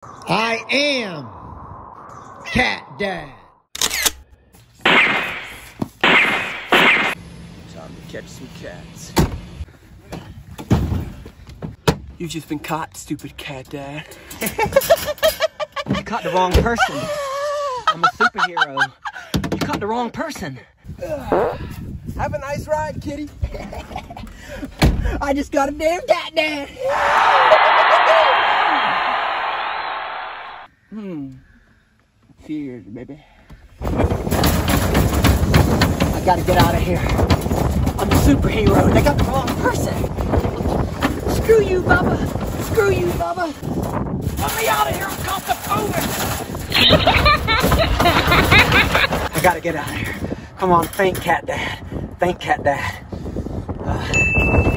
I am Catdad. Time to catch some cats. You've just been caught, stupid Catdad. You caught the wrong person. I'm a superhero. You caught the wrong person. Have a nice ride, kitty. I just got a damn Catdad. Cheers, baby. I gotta get out of here. I'm a superhero and I got the wrong person. Screw you, Bubba. Screw you, Bubba. Let me out of here. I'm claustrophobic. I gotta get out of here. Come on, faint Catdad. Faint Catdad.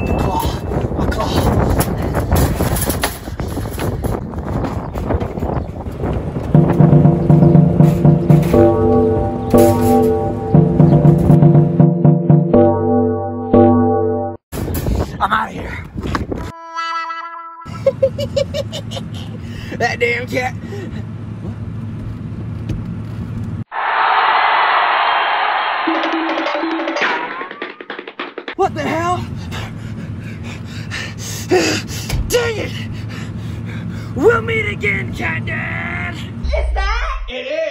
The claw. My claw. I'm out of here. That damn cat. What the hell? Dang it! We'll meet again, Catdad! Is that? It is!